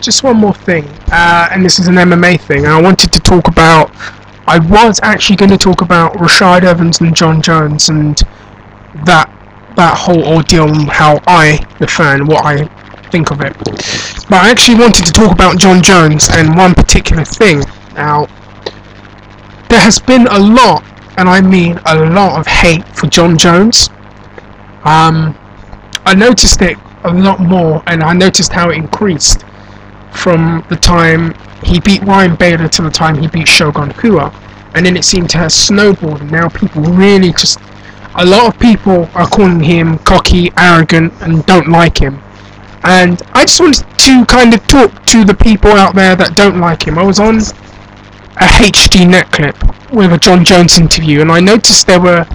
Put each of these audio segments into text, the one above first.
just one more thing, and this is an MMA thing. I wanted to talk about. I was actually going to talk about Rashad Evans and Jon Jones and that whole ordeal and how I, the fan, what I think of it. But I actually wanted to talk about Jon Jones and one particular thing. Now, there has been a lot, and I mean a lot of hate for Jon Jones. I noticed it a lot more, and I noticed how it increased from the time he beat Ryan Bader to the time he beat Shogun Rua, and then it seemed to have snowballed, and now people really just, a lot of people are calling him cocky, arrogant, and don't like him. And I just wanted to kind of talk to the people out there that don't like him. I was on a HDNet clip with a Jon Jones interview, and I noticed there were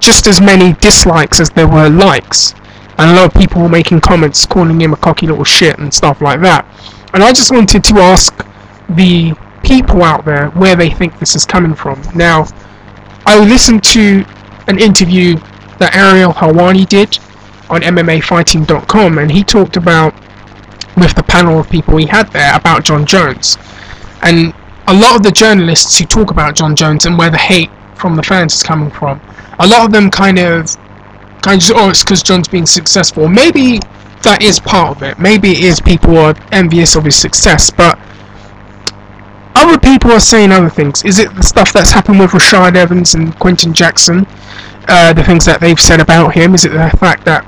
just as many dislikes as there were likes, and a lot of people were making comments calling him a cocky little shit and stuff like that. And I just wanted to ask the people out there where they think this is coming from. Now, I listened to an interview that Ariel Helwani did on MMAfighting.com, and he talked about, with the panel of people he had there, about Jon Jones. And a lot of the journalists who talk about Jon Jones and where the hate from the fans is coming from, a lot of them kind of just, oh, it's because Jon's being successful. Maybe that is part of it. Maybe it is people are envious of his success, but other people are saying other things. Is it the stuff that's happened with Rashad Evans and Quentin Jackson? The things that they've said about him? Is it the fact that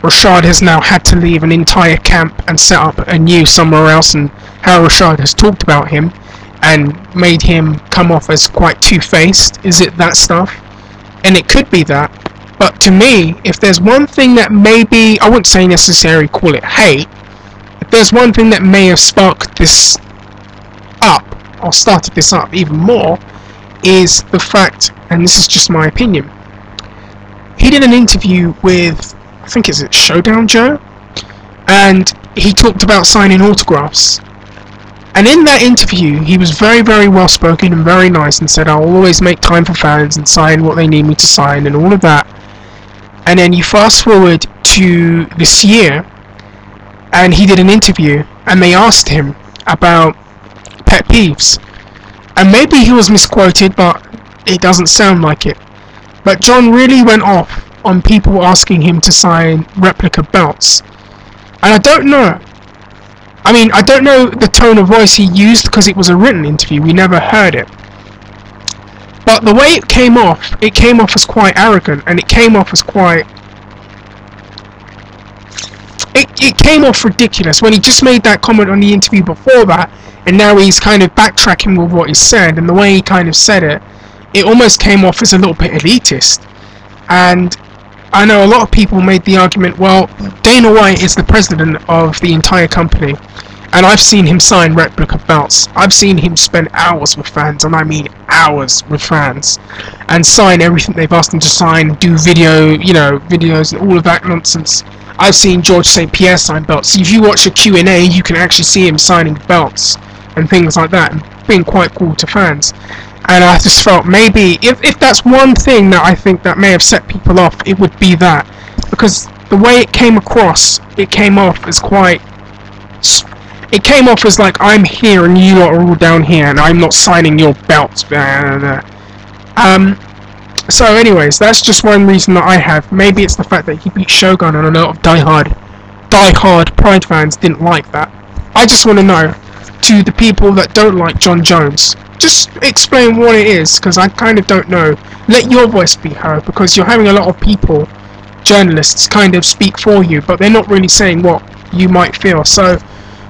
Rashad has now had to leave an entire camp and set up a new somewhere else, and how Rashad has talked about him and made him come off as quite two-faced? Is it that stuff? And it could be that. But to me, if there's one thing that maybe, I wouldn't say necessarily call it hate, if there's one thing that may have sparked this up, or started this up even more, is the fact, and this is just my opinion, he did an interview with, I think it's Showdown Joe, and he talked about signing autographs. And in that interview, he was very, very well spoken and very nice, and said, I'll always make time for fans and sign what they need me to sign and all of that. And then you fast forward to this year, and he did an interview, and they asked him about pet peeves. And maybe he was misquoted, but it doesn't sound like it. But Jon really went off on people asking him to sign replica belts. And I don't know. I mean, I don't know the tone of voice he used because it was a written interview. We never heard it. But the way it came off as quite arrogant, and it came off as quite... It came off ridiculous when he just made that comment on the interview before that, and now he's kind of backtracking with what he said, and the way he kind of said it, it almost came off as a little bit elitist. And I know a lot of people made the argument, well, Dana White is the president of the entire company, and I've seen him sign replica belts. I've seen him spend hours with fans, and I mean hours with fans, and sign everything they've asked him to sign, do videos and all of that nonsense. I've seen George St. Pierre sign belts. If you watch a Q&A, you can actually see him signing belts and things like that, and being quite cool to fans. And I just felt maybe, if that's one thing that I think that may have set people off, it would be that. Because the way it came across, it came off as quite... It came off as like, I'm here and you lot are all down here and I'm not signing your belts. So anyways, that's just one reason that I have. Maybe it's the fact that he beat Shogun, and a lot of die-hard Pride fans didn't like that. I just want to know, to the people that don't like Jon Jones, just explain what it is, because I kind of don't know. Let your voice be heard, because you're having a lot of people, journalists, kind of speak for you, but they're not really saying what you might feel. So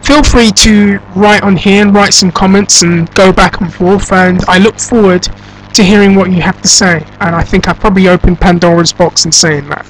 feel free to write on here and write some comments and go back and forth, and I look forward to hearing what you have to say. And I think I probably opened Pandora's box in saying that.